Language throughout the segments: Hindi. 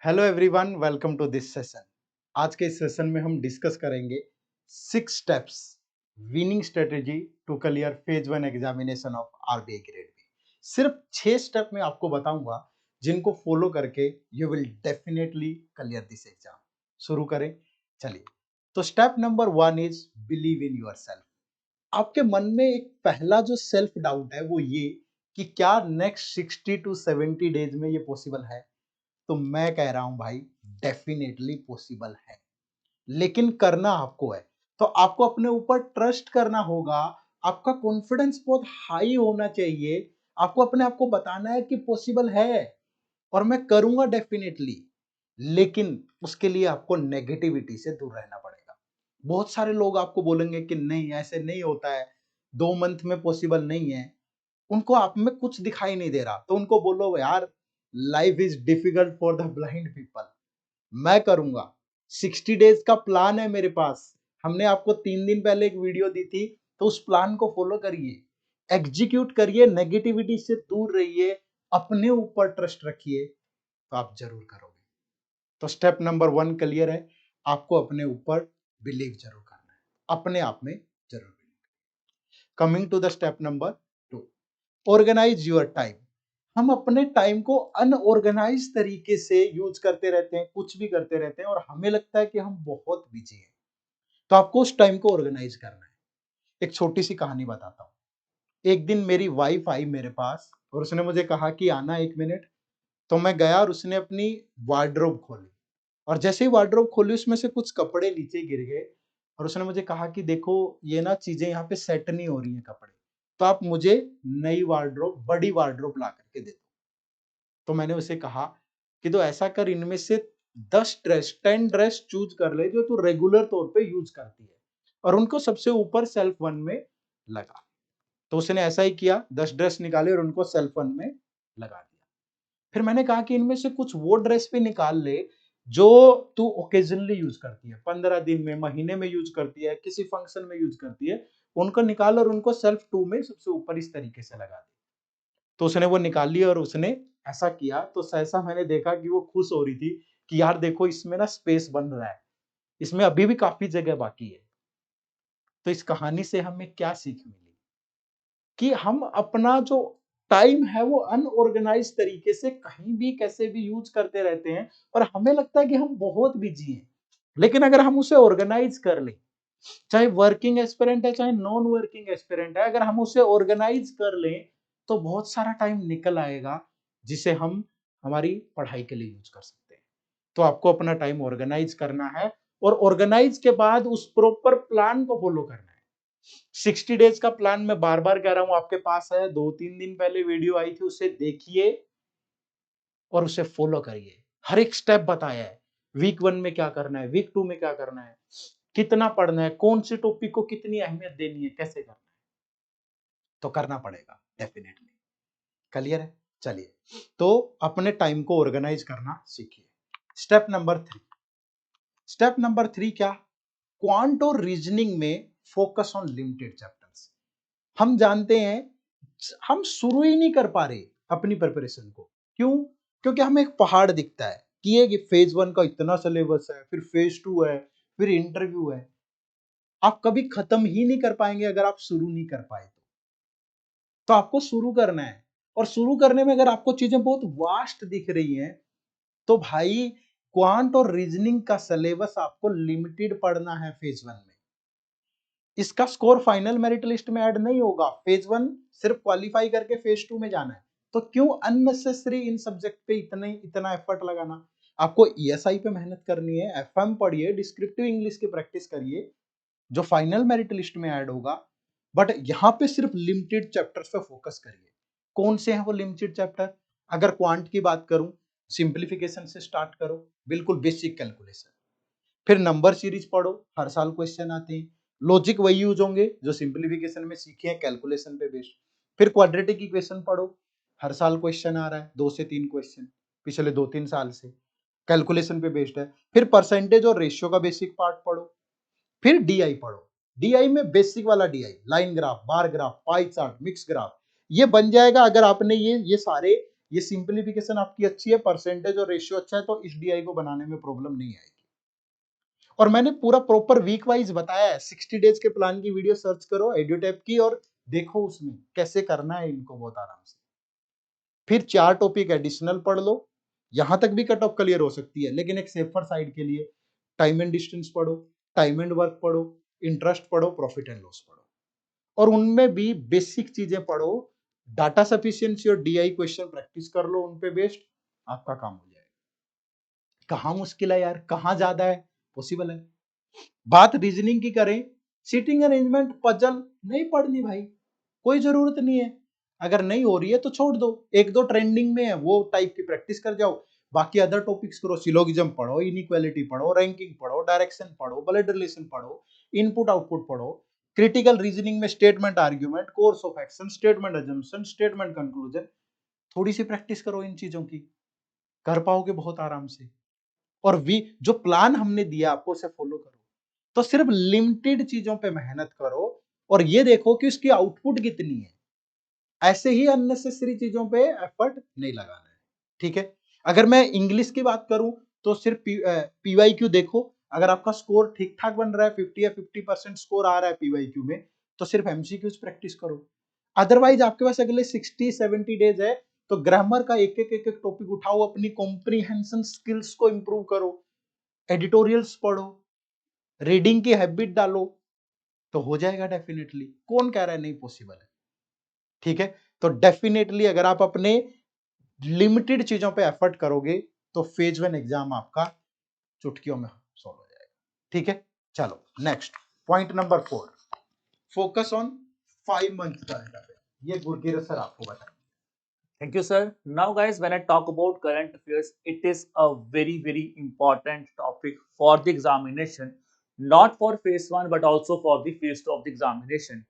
Hello everyone, welcome to this session. आज के इस सेशन में हम डिस्कस करेंगे 6 steps winning strategy to clear phase 1 examination of RBI grade B. सिर्फ 6 स्टेप में आपको बताऊंगा जिनको फॉलो करके you will definitely clear this exam. शुरू करें, चलिए। तो step number 1 is believe in yourself. आपके मन में एक पहला जो सेल्फ डाउट है वो ये कि क्या नेक्स्ट 60 टू 70 डेज में ये पॉसिबल है। तो मैं कह रहा हूं भाई, डेफिनेटली पॉसिबल है, लेकिन करना आपको है। तो आपको अपने ऊपर ट्रस्ट करना होगा, आपका कॉन्फिडेंस बहुत हाई होना चाहिए। आपको अपने आप को बताना है कि पॉसिबल है और मैं करूंगा डेफिनेटली। लेकिन उसके लिए आपको नेगेटिविटी से दूर रहना पड़ेगा। बहुत सारे लोग आपको बोलेंगे कि नहीं, ऐसे नहीं होता है, 2 मंथ में पॉसिबल नहीं है। उनको आप में कुछ दिखाई नहीं दे रहा, तो उनको बोलो यार, life is difficult for the blind people. मैं करूंगा, 60 डेज का प्लान है मेरे पास। हमने आपको 3 दिन पहले एक वीडियो दी थी, तो उस प्लान को फॉलो करिए, एग्जीक्यूट करिए, नेगेटिविटी से दूर रहिए, अपने ऊपर ट्रस्ट रखिए, तो आप जरूर करोगे। तो स्टेप नंबर 1 क्लियर है, आपको अपने ऊपर बिलीव जरूर करना है, अपने आप में जरूर believe. Coming to the step number 2, organise your time. हम अपने टाइम को अनऑर्गेनाइज तरीके से यूज करते रहते हैं, कुछ भी करते रहते हैं और हमें लगता है कि हम बहुत बिजी हैं। तो आपको उस टाइम को ऑर्गेनाइज करना है। एक छोटी सी कहानी बताता हूँ। एक दिन मेरी वाइफ आई मेरे पास और उसने मुझे कहा कि आना 1 मिनट। तो मैं गया और उसने अपनी वार्डरोब खोली, और जैसे ही वार्डरोब खोली उसमें से कुछ कपड़े नीचे गिर गए, और उसने मुझे कहा कि देखो, ये ना चीजें यहाँ पे सेट नहीं हो रही हैं कपड़े, तो आप मुझे नई वार्डरोब, बड़ी वार्डरोब ला करके दे दो। तो मैंने उसे कहा कि तो ऐसा कर, इनमें से 10 ड्रेस चूज कर ले जो तू रेगुलर तौर पे यूज करती है, और उनको सबसे ऊपर सेल्फ 1 में लगा। तो उसने ऐसा ही किया, 10 ड्रेस निकाले और उनको सेल्फ 1 में लगा दिया। फिर मैंने कहा कि इनमें से कुछ वो ड्रेस भी निकाल ले जो तू ओकेजनली यूज करती है, 15 दिन में, महीने में यूज करती है, किसी फंक्शन में यूज करती है, उनको निकाल और उनको सेल्फ 2 में सबसे ऊपर इस तरीके से लगा दी। तो उसने वो निकाल लिया और उसने ऐसा किया, तो सहसा मैंने देखा कि वो खुश हो रही थी कि यार देखो, इसमें ना स्पेस बन रहा है, इसमें अभी भी काफी जगह बाकी है। तो इस कहानी से हमें क्या सीख मिली कि हम अपना जो टाइम है वो अनऑर्गेनाइज तरीके से कहीं भी कैसे भी यूज करते रहते हैं, और हमें लगता है कि हम बहुत बिजी हैं। लेकिन अगर हम उसे ऑर्गेनाइज कर लें, चाहे वर्किंग एस्पिरेंट है चाहे नॉन वर्किंग एस्पिरेंट है, अगर हम उसे ऑर्गेनाइज कर लें तो बहुत सारा टाइम निकल आएगा जिसे हम हमारी पढ़ाई के लिए यूज कर सकते हैं। तो आपको अपना टाइम ऑर्गेनाइज करना है, और ऑर्गेनाइज के बाद उस प्रॉपर प्लान को फॉलो करना है। 60 डेज का प्लान मैं बार बार कह रहा हूं, आपके पास है, 2-3 दिन पहले वीडियो आई थी, उसे देखिए और उसे फॉलो करिए। हर एक स्टेप बताया है, वीक 1 में क्या करना है, वीक 2 में क्या करना है, कितना पढ़ना है, कौन से टॉपिक को कितनी अहमियत देनी है, कैसे करना है। तो करना पड़ेगा डेफिनेटली। क्लियर है? चलिए, तो अपने टाइम को ऑर्गेनाइज करना सीखिए। Step number 3। स्टेप नंबर 3 क्या? क्वांट और रीजनिंग में फोकस ऑन लिमिटेड चैप्टर्स। हम जानते हैं हम शुरू ही नहीं कर पा रहे अपनी प्रिपरेशन को। क्यों? क्योंकि हमें एक पहाड़ दिखता है कि ये फेज 1 का इतना सिलेबस है, फिर फेज 2 है, फिर इंटरव्यू है। आप कभी खत्म ही नहीं कर पाएंगे अगर आप शुरू नहीं कर पाए तो आपको शुरू करना है। और शुरू करने में अगर आपको चीजें बहुत वास्ट दिख रही हैं, तो भाई, क्वांट और रीजनिंग का सिलेबस आपको लिमिटेड पढ़ना है फेज 1 में। इसका स्कोर फाइनल मेरिट लिस्ट में ऐड नहीं होगा। फेज 1 सिर्फ क्वालिफाई करके फेज 2 में जाना है। तो क्यों अननेसेसरी इन सब्जेक्ट पे इतना एफर्ट लगाना? आपको ईएसआई पे मेहनत करनी है, एफएम पढ़िए, डिस्क्रिप्टिव इंग्लिश की प्रैक्टिस करिए, जो फाइनल मेरिट लिस्ट में ऐड होगा। बट यहां पे सिर्फ लिमिटेड चैप्टर्स पे फोकस करिए। कौन से हैं वो लिमिटेड चैप्टर? अगर क्वांट की बात करूं, सिंप्लीफिकेशन से स्टार्ट करो, बिल्कुल बेसिक कैलकुलेशन। फिर नंबर सीरीज पढ़ो, हर साल क्वेश्चन आते हैं। लॉजिक वही यूज होंगे जो सिंप्लीफिकेशन में सीखे हैं, कैलकुलेशन पे बेस्ड। फिर क्वाड्रेटिक इक्वेशन पढ़ो, हर साल क्वेश्चन आ रहा है, 2 से 3 क्वेश्चन पिछले 2-3 साल से, कैलकुलेशन पे बेस्ड है। फिर परसेंटेज और रेशियो का बेसिक पार्ट पढ़ो। फिर डीआई पढ़ो। डीआई में बेसिक वाला DI, line graph, bar graph, pie chart, mix graph, ये बन जाएगा अगर आपने ये सारे ये सिंप्लीफिकेशन आपकी अच्छी है, परसेंटेज और रेशियो अच्छा है, तो इस डीआई को बनाने में प्रॉब्लम नहीं आएगी। और मैंने पूरा प्रॉपर वीक वाइज बताया है, 60 डेज के प्लान की वीडियो सर्च करो एड्यूटैप की और देखो उसमें कैसे करना है इनको बहुत आराम से। फिर 4 टॉपिक एडिशनल पढ़ लो, यहां तक भी कट ऑफ क्लियर हो सकती है, लेकिन एक सेफर साइड के लिए टाइम एंड डिस्टेंस पढ़ो, टाइम एंड वर्क पढ़ो, इंटरेस्ट पढ़ो, प्रॉफिट एंड लॉस पढ़ो, और उनमें भी बेसिक चीजें पढ़ो। डाटा सफिशिएंसी और डीआई क्वेश्चन प्रैक्टिस कर लो, उन पे बेस्ड आपका काम हो जाएगा। कहां मुश्किल है यार, कहां ज्यादा है, पॉसिबल है। बात रीजनिंग की करें, सीटिंग अरेंजमेंट पजल नहीं पढ़नी भाई, कोई जरूरत नहीं है। अगर नहीं हो रही है तो छोड़ दो, एक दो ट्रेंडिंग में है वो टाइप की प्रैक्टिस कर जाओ, बाकी अदर टॉपिक्स करो। सिलोगिज्म पढ़ो, इनइक्वालिटी पढ़ो, रैंकिंग पढ़ो, डायरेक्शन पढ़ो, ब्लड रिलेशन पढ़ो, इनपुट आउटपुट पढ़ो, क्रिटिकल रीजनिंग में statement argument, course of action, statement assumption, statement conclusion, थोड़ी सी प्रैक्टिस करो इन चीजों की, कर पाओगे बहुत आराम से। और वी जो प्लान हमने दिया आपको उसे फॉलो करो, तो सिर्फ लिमिटेड चीजों पे मेहनत करो और ये देखो कि उसकी आउटपुट कितनी है, ऐसे ही अननेसेसरी चीजों पे एफर्ट नहीं लगाना है, ठीक है। अगर मैं इंग्लिश की बात करूं तो सिर्फ पीवाईक्यू देखो, अगर आपका स्कोर ठीक ठाक बन रहा है, 50 या 50% स्कोर आ रहा है पीवाईक्यू में, तो सिर्फ एमसीक्यूज प्रैक्टिस करो। अदरवाइज आपके पास अगले 60-70 डेज है, तो ग्रामर का एक एक टॉपिक उठाओ, अपनी कॉम्प्रीहेंशन स्किल्स को इंप्रूव करो, एडिटोरियल्स पढ़ो, रीडिंग की हैबिट डालो, तो हो जाएगा डेफिनेटली। कौन कह रहा है नहीं पॉसिबल है, ठीक है। तो डेफिनेटली अगर आप अपने लिमिटेड चीजों पे एफर्ट करोगे तो फेज 1 एग्जाम आपका चुटकियों में सॉल्व हो जाएगा, ठीक है। चलो next point number 4, focus on 5 month current affair. ये गुरकीरत सर आपको बताएंगे। Thank you, sir. Now, guys, when I talk about current affairs, it is a very important topic for the examination, not for phase 1, but also for the phase 2 of the examination.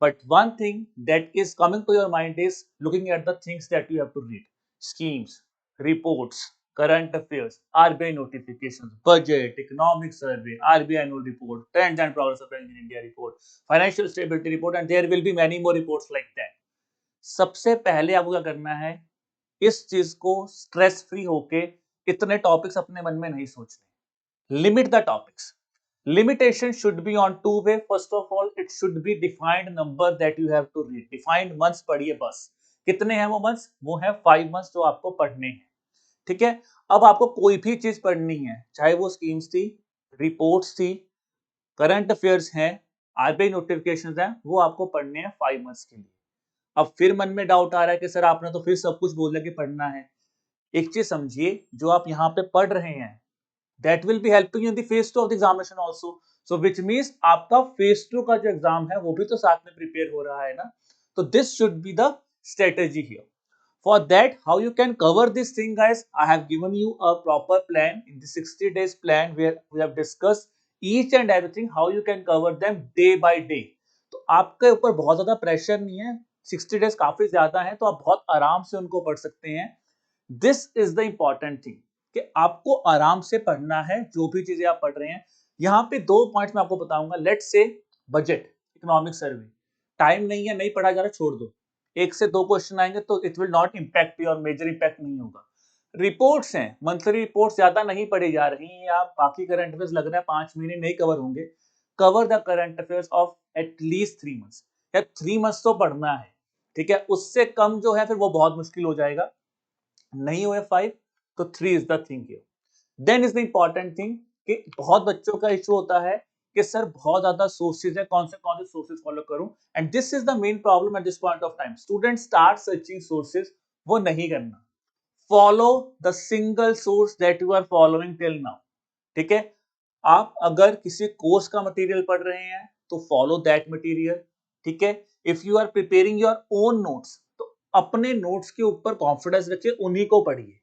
But one thing that is coming to your mind is looking at the things that you have to read: schemes, reports, current affairs, RBI notifications, budget, economic survey, RBI annual report, trends and progress of Bank in India report, financial stability report, and there will be many more reports like that. सबसे पहले आपको क्या करना है, इस चीज को स्ट्रेस फ्री होके इतने टॉपिक्स अपने मन में नहीं सोचने। Limit the topics. Limitation should be on two way. First of all, it should be defined number that you have to read. Defined months पढ़िए बस। कितने हैं वो months? वो है 5 months जो आपको पढ़ने हैं, ठीक है। अब आपको कोई भी चीज पढ़नी है, चाहे वो स्कीम्स थी, रिपोर्ट्स थी, करंट अफेयर्स हैं, आरबीआई नोटिफिकेशंस हैं, वो आपको पढ़ने हैं 5 मंथ्स के लिए। अब फिर मन में डाउट आ रहा है कि सर आपने तो फिर सब कुछ बोला कि पढ़ना है। एक चीज समझिए, जो आप यहाँ पे पढ़ रहे हैं, that will be helping you in the phase 2 of the examination also. So which means आपका phase 2 का जो एग्जाम है वो भी तो साथ में प्रिपेयर हो रहा है ना। तो this should be the strategy here. For that, how you can cover this thing, guys, I have given you a proper plan in the 60 days plan where we have discussed each and everything, how you can cover them day by day. तो आपके ऊपर बहुत ज्यादा प्रेशर नहीं है, 60 डेज काफी ज्यादा है, तो आप बहुत आराम से उनको पढ़ सकते हैं। This is the important thing कि आपको आराम से पढ़ना है जो भी चीजें आप पढ़ रहे हैं। यहाँ पे 2 पॉइंट्स मैं आपको बताऊंगा। Let's say budget, economic survey, time नहीं है, नहीं पढ़ा जा रहा, छोड़ दो। 1 से 2 क्वेश्चन आएंगे तो it will not impact your, major impact नहीं होगा। रिपोर्ट्स हैं, मंथली रिपोर्ट्स ज्यादा नहीं पढ़ी जा रही हैं, आप बाकी करंट अफेयर्स लग रहा है 5 महीने नहीं कवर होंगे। Cover the current affairs of at least 3 months, या 3 मंथ्स तो पढ़ना है, ठीक है। उससे कम जो है फिर वो बहुत मुश्किल हो जाएगा। नहीं हुए 5 तो 3 is the thing here. Then is the important thing कि बहुत बच्चों का इशू होता है कि सर बहुत ज्यादा सोर्सेज है, कौन से सोर्सेज फॉलो करूं, and this is the main problem at this point of time. Student start searching sources, वो नहीं करना। Follow the single source that you are following till now, ठीक है। आप अगर किसी कोर्स का मटेरियल पढ़ रहे हैं तो फॉलो दैट मटेरियल, ठीक है। If you are preparing your own notes तो अपने नोट्स के ऊपर कॉन्फिडेंस रखिए, उन्हीं को पढ़िए।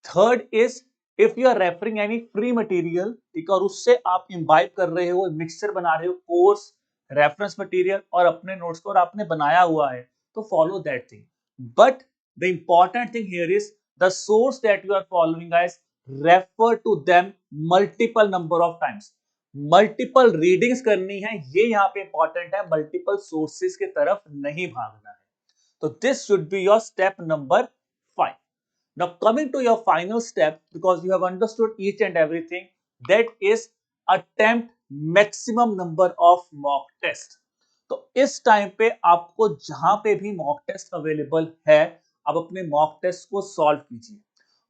Third is, if you are referring any free material, ठीक है, और उससे आप इम्बाइब कर रहे हो, मिक्सचर बना रहे हो, कोर्स, रेफरेंस मटेरियल और अपने नोट्स को, और आपने बनाया हुआ है, तो follow that thing. But the important thing here is the source that you are following, guys, refer to them multiple number of times. Multiple readings करनी है, ये यहाँ पे इंपॉर्टेंट है, मल्टीपल सोर्सेज की तरफ नहीं भागना है। तो this should be your step number 5. Now coming to your final step, because you have understood each and everything, that is attempt maximum number of mock test. तो इस टाइम पे आपको जहां पे भी मॉक टेस्ट अवेलेबल है, आप अपने मॉक टेस्ट को सॉल्व कीजिए।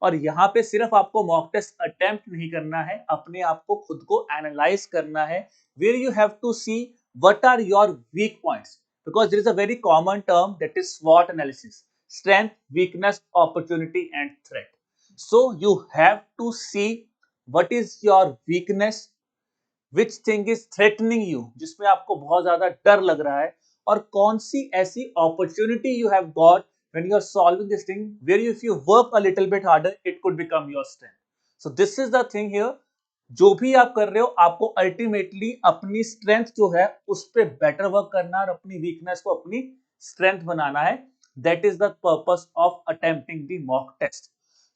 और यहाँ पे सिर्फ आपको मॉक टेस्ट अटेम्प्ट नहीं करना है, अपने आप को खुद को एनालाइज करना है, where you have to see what are your weak points, because there is a very common term that is स्वॉट analysis, strength, weakness, opportunity and threat. So you have to see what is your weakness, which thing is threatening you, जिसमें आपको बहुत ज्यादा डर लग रहा है, और कौन सी ऐसी opportunity you have got when you are solving this thing, where if you work a little bit harder it could become your strength. So this is the thing here, जो भी आप कर रहे हो आपको अल्टीमेटली अपनी स्ट्रेंथ जो है उस पर बेटर वर्क करना है और अपनी वीकनेस को अपनी स्ट्रेंथ बनाना है. That is the purpose of attempting the mock test.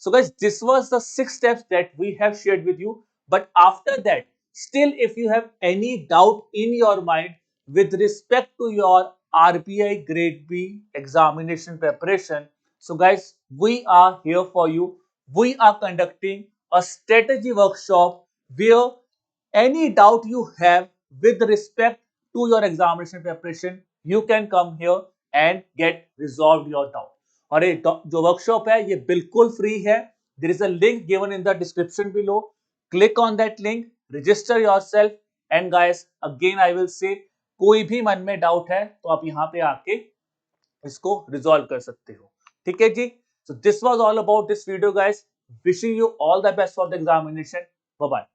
So guys, this was the 6 steps that we have shared with you. But after that, still if you have any doubt in your mind with respect to your RBI grade B examination preparation, so guys, we are here for you. We are conducting a strategy workshop where any doubt you have with respect to your examination preparation, you can come here and get resolved your doubt. और ये जो वर्कशॉप है ये बिल्कुल फ्री है. There is a link given in the description below. Click on that link, register yourself, and guys, again I will say, कोई भी मन में डाउट है तो आप यहाँ पे आके इसको रिजॉल्व कर सकते हो. ठीक है जी. So this was all about this video guys. Wishing you all the best for the examination. Bye bye.